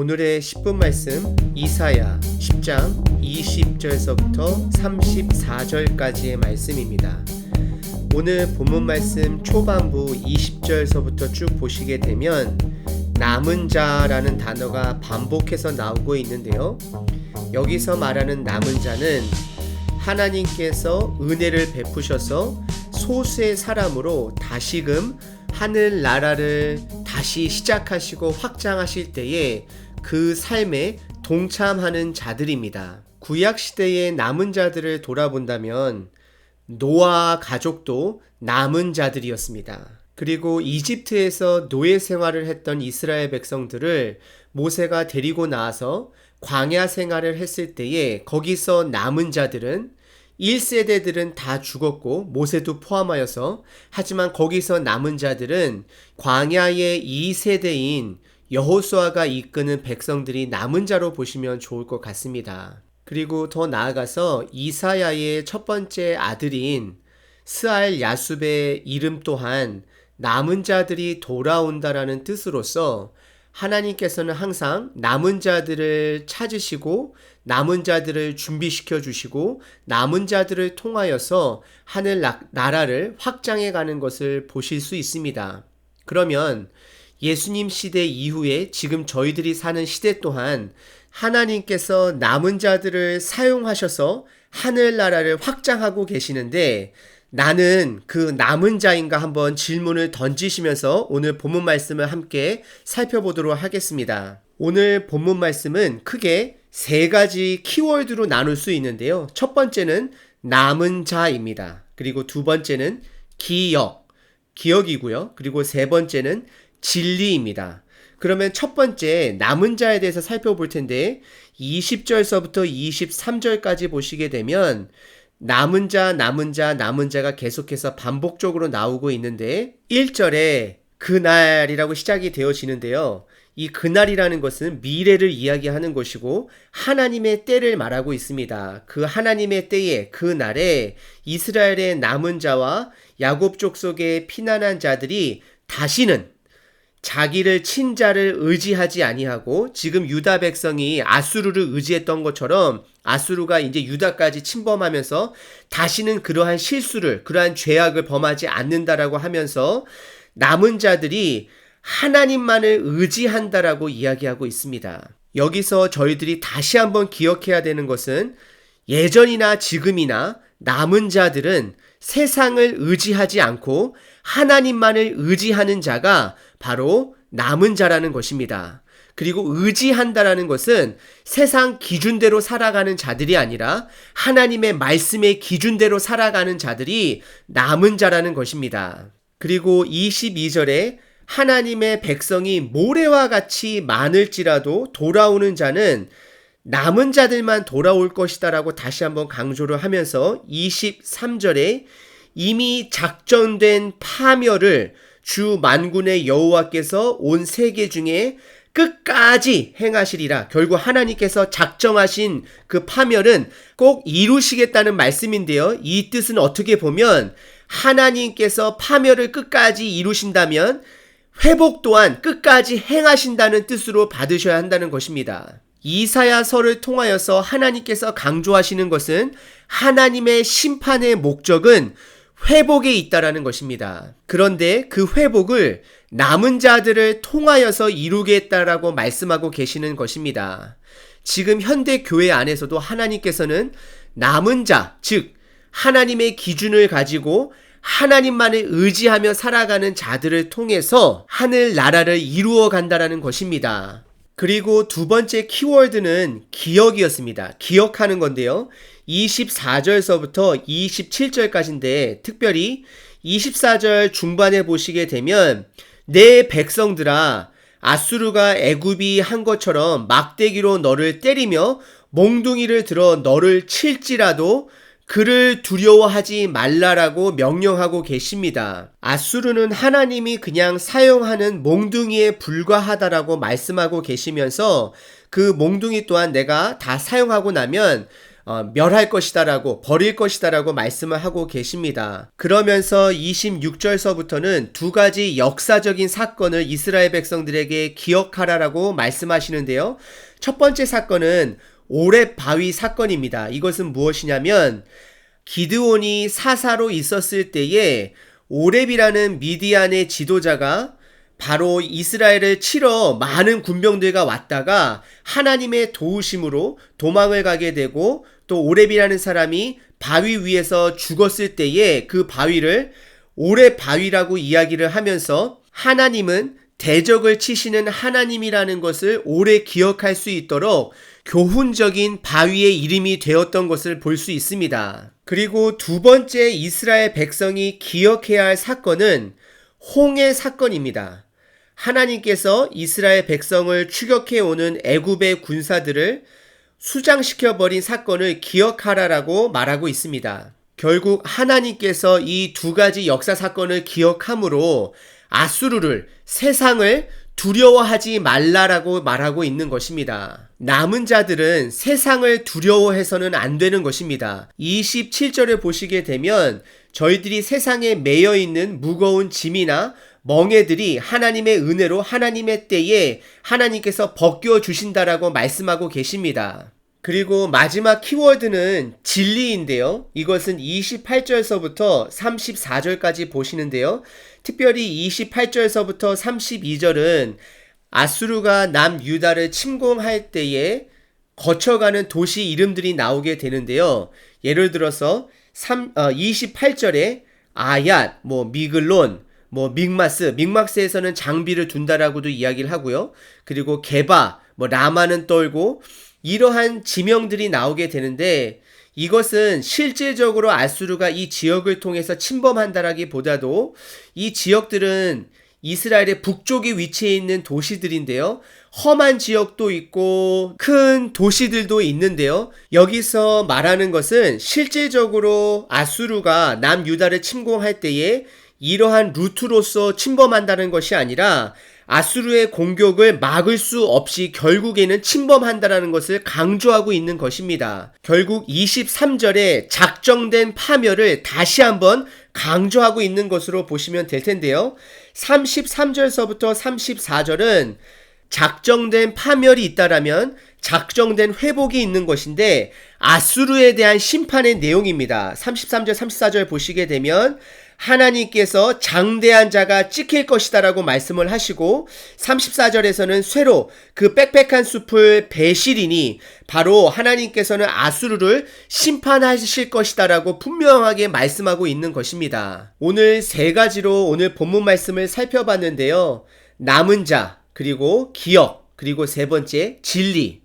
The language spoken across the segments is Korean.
오늘의 10분 말씀 이사야 10장 20절서부터 34절까지의 말씀입니다. 오늘 본문 말씀 초반부 20절서부터 쭉 보시게 되면 남은 자라는 단어가 반복해서 나오고 있는데요. 여기서 말하는 남은 자는 하나님께서 은혜를 베푸셔서 소수의 사람으로 다시금 하늘 나라를 다시 시작하시고 확장하실 때에 그 삶에 동참하는 자들입니다. 구약 시대의 남은 자들을 돌아본다면 노아 가족도 남은 자들이었습니다. 그리고 이집트에서 노예 생활을 했던 이스라엘 백성들을 모세가 데리고 나와서 광야 생활을 했을 때에 거기서 남은 자들은 1세대들은 다 죽었고 모세도 포함하여서, 하지만 거기서 남은 자들은 광야의 2세대인 여호수아가 이끄는 백성들이 남은 자로 보시면 좋을 것 같습니다. 그리고 더 나아가서 이사야의 첫 번째 아들인 스알 야숲의 이름 또한 남은 자들이 돌아온다라는 뜻으로서 하나님께서는 항상 남은 자들을 찾으시고 남은 자들을 준비시켜 주시고 남은 자들을 통하여서 하늘 나라를 확장해 가는 것을 보실 수 있습니다. 그러면 예수님 시대 이후에 지금 저희들이 사는 시대 또한 하나님께서 남은 자들을 사용하셔서 하늘 나라를 확장하고 계시는데, 나는 그 남은 자인가 한번 질문을 던지시면서 오늘 본문 말씀을 함께 살펴보도록 하겠습니다. 오늘 본문 말씀은 크게 세 가지 키워드로 나눌 수 있는데요. 첫 번째는 남은 자입니다. 그리고 두 번째는 기억이고요. 그리고 세 번째는 진리입니다. 그러면 첫 번째 남은 자에 대해서 살펴볼 텐데 20절서부터 23절까지 보시게 되면 남은 자가 계속해서 반복적으로 나오고 있는데 1절에 그날이라고 시작이 되어지는데요. 이 그날이라는 것은 미래를 이야기하는 것이고 하나님의 때를 말하고 있습니다. 그 하나님의 때에 그 날에 이스라엘의 남은 자와 야곱 족속의 피난한 자들이 다시는 자기를 친자를 의지하지 아니하고, 지금 유다 백성이 아수르를 의지했던 것처럼 아수르가 이제 유다까지 침범하면서 다시는 그러한 실수를, 그러한 죄악을 범하지 않는다라고 하면서 남은 자들이 하나님만을 의지한다라고 이야기하고 있습니다. 여기서 저희들이 다시 한번 기억해야 되는 것은 예전이나 지금이나 남은 자들은 세상을 의지하지 않고 하나님만을 의지하는 자가 바로 남은 자라는 것입니다. 그리고 의지한다라는 것은 세상 기준대로 살아가는 자들이 아니라 하나님의 말씀의 기준대로 살아가는 자들이 남은 자라는 것입니다. 그리고 22절에 하나님의 백성이 모래와 같이 많을지라도 돌아오는 자는 남은 자들만 돌아올 것이다 라고 다시 한번 강조를 하면서 23절에 이미 작전된 파멸을 주 만군의 여호와께서 온 세계 중에 끝까지 행하시리라. 결국 하나님께서 작정하신 그 파멸은 꼭 이루시겠다는 말씀인데요. 이 뜻은 어떻게 보면 하나님께서 파멸을 끝까지 이루신다면 회복 또한 끝까지 행하신다는 뜻으로 받으셔야 한다는 것입니다. 이사야서를 통하여서 하나님께서 강조하시는 것은 하나님의 심판의 목적은 회복에 있다라는 것입니다. 그런데 그 회복을 남은 자들을 통하여서 이루겠다라고 말씀하고 계시는 것입니다. 지금 현대 교회 안에서도 하나님께서는 남은 자, 즉 하나님의 기준을 가지고 하나님만을 의지하며 살아가는 자들을 통해서 하늘 나라를 이루어 간다라는 것입니다. 그리고 두 번째 키워드는 기억이었습니다. 기억하는 건데요. 24절서부터 27절까지인데 특별히 24절 중반에 보시게 되면 내 백성들아, 아수르가 애굽이 한 것처럼 막대기로 너를 때리며 몽둥이를 들어 너를 칠지라도 그를 두려워하지 말라라고 명령하고 계십니다. 아수르는 하나님이 그냥 사용하는 몽둥이에 불과하다라고 말씀하고 계시면서 그 몽둥이 또한 내가 다 사용하고 나면 멸할 것이다라고, 버릴 것이다라고 말씀을 하고 계십니다. 그러면서 26절서부터는 두 가지 역사적인 사건을 이스라엘 백성들에게 기억하라라고 말씀하시는데요. 첫 번째 사건은 오렙 바위 사건입니다. 이것은 무엇이냐면 기드온이 사사로 있었을 때에 오렙이라는 미디안의 지도자가 바로 이스라엘을 치러 많은 군병들과 왔다가 하나님의 도우심으로 도망을 가게 되고, 또 오렙이라는 사람이 바위 위에서 죽었을 때에 그 바위를 오렙 바위라고 이야기를 하면서 하나님은 대적을 치시는 하나님이라는 것을 오래 기억할 수 있도록 교훈적인 바위의 이름이 되었던 것을 볼 수 있습니다. 그리고 두 번째 이스라엘 백성이 기억해야 할 사건은 홍해 사건입니다. 하나님께서 이스라엘 백성을 추격해오는 애굽의 군사들을 수장시켜버린 사건을 기억하라라고 말하고 있습니다. 결국 하나님께서 이 두 가지 역사 사건을 기억함으로 아수르를, 세상을 두려워하지 말라라고 말하고 있는 것입니다. 남은 자들은 세상을 두려워해서는 안 되는 것입니다. 27절을 보시게 되면 저희들이 세상에 매여 있는 무거운 짐이나 멍에들이 하나님의 은혜로 하나님의 때에 하나님께서 벗겨 주신다라고 말씀하고 계십니다. 그리고 마지막 키워드는 진리인데요. 이것은 28절서부터 34절까지 보시는데요. 특별히 28절서부터 32절은 아수르가 남유다를 침공할 때에 거쳐가는 도시 이름들이 나오게 되는데요. 예를 들어서 28절에 아얏, 미글론, 믹마스에서는 장비를 둔다라고도 이야기를 하고요. 그리고 게바, 라마는 떨고, 이러한 지명들이 나오게 되는데, 이것은 실질적으로 아수르가 이 지역을 통해서 침범한다라기보다도 이 지역들은 이스라엘의 북쪽에 위치해 있는 도시들인데요. 험한 지역도 있고 큰 도시들도 있는데요. 여기서 말하는 것은 실질적으로 아수르가 남유다를 침공할 때에 이러한 루트로서 침범한다는 것이 아니라 아수르의 공격을 막을 수 없이 결국에는 침범한다는 것을 강조하고 있는 것입니다. 결국 23절에 작정된 파멸을 다시 한번 강조하고 있는 것으로 보시면 될 텐데요. 33절서부터 34절은 작정된 파멸이 있다라면 작정된 회복이 있는 것인데 아수르에 대한 심판의 내용입니다. 33절, 34절 보시게 되면 하나님께서 장대한 자가 찍힐 것이다 라고 말씀을 하시고 34절에서는 쇠로 그 빽빽한 숲을 베시리니 바로 하나님께서는 아수르를 심판하실 것이다 라고 분명하게 말씀하고 있는 것입니다. 오늘 세 가지로 오늘 본문 말씀을 살펴봤는데요. 남은 자, 그리고 기억, 그리고 세 번째 진리.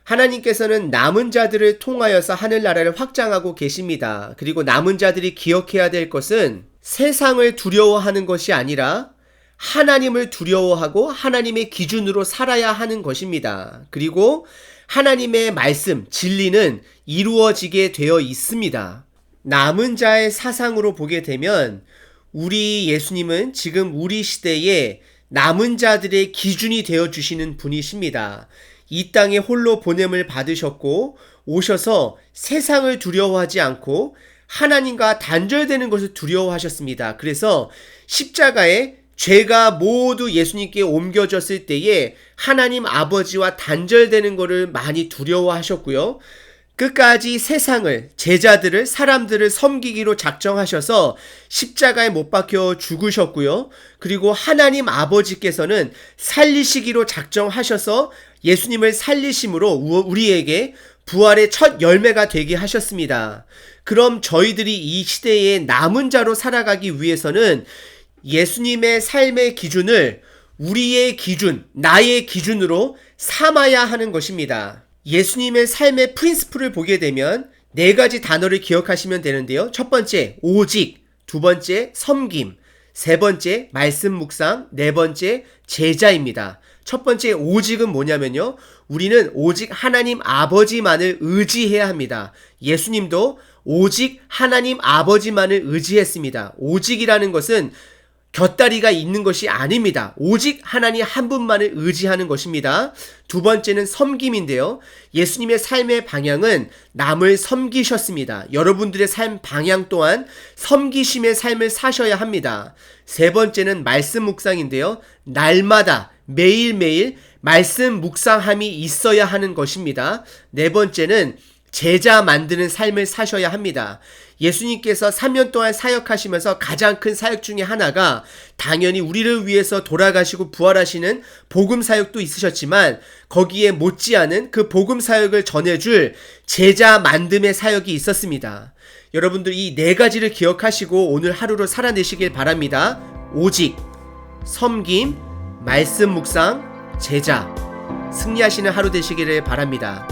하나님께서는 남은 자들을 통하여서 하늘나라를 확장하고 계십니다. 그리고 남은 자들이 기억해야 될 것은 세상을 두려워하는 것이 아니라 하나님을 두려워하고 하나님의 기준으로 살아야 하는 것입니다. 그리고 하나님의 말씀, 진리는 이루어지게 되어 있습니다. 남은 자의 사상으로 보게 되면 우리 예수님은 지금 우리 시대에 남은 자들의 기준이 되어주시는 분이십니다. 이 땅에 홀로 보냄을 받으셨고 오셔서 세상을 두려워하지 않고 하나님과 단절되는 것을 두려워하셨습니다. 그래서 십자가에 죄가 모두 예수님께 옮겨졌을 때에 하나님 아버지와 단절되는 것을 많이 두려워하셨고요. 끝까지 세상을, 제자들을, 사람들을 섬기기로 작정하셔서 십자가에 못 박혀 죽으셨고요. 그리고 하나님 아버지께서는 살리시기로 작정하셔서 예수님을 살리심으로 우리에게 부활의 첫 열매가 되게 하셨습니다. 그럼 저희들이 이 시대에 남은 자로 살아가기 위해서는 예수님의 삶의 기준을 우리의 기준, 나의 기준으로 삼아야 하는 것입니다. 예수님의 삶의 프린시플을 보게 되면 네 가지 단어를 기억하시면 되는데요. 첫 번째, 오직. 두 번째, 섬김. 세 번째, 말씀 묵상. 네 번째, 제자입니다. 첫 번째, 오직은 뭐냐면요. 우리는 오직 하나님 아버지만을 의지해야 합니다. 예수님도 오직 하나님 아버지만을 의지했습니다. 오직이라는 것은 곁다리가 있는 것이 아닙니다. 오직 하나님 한 분만을 의지하는 것입니다. 두 번째는 섬김인데요. 예수님의 삶의 방향은 남을 섬기셨습니다. 여러분들의 삶 방향 또한 섬기심의 삶을 사셔야 합니다. 세 번째는 말씀 묵상인데요. 날마다 매일매일 말씀 묵상함이 있어야 하는 것입니다. 네 번째는 제자 만드는 삶을 사셔야 합니다. 예수님께서 3년 동안 사역하시면서 가장 큰 사역 중에 하나가 당연히 우리를 위해서 돌아가시고 부활하시는 복음 사역도 있으셨지만 거기에 못지않은 그 복음 사역을 전해줄 제자 만듦의 사역이 있었습니다. 여러분들 이 네 가지를 기억하시고 오늘 하루를 살아내시길 바랍니다. 오직, 섬김, 말씀 묵상, 제자. 승리하시는 하루 되시기를 바랍니다.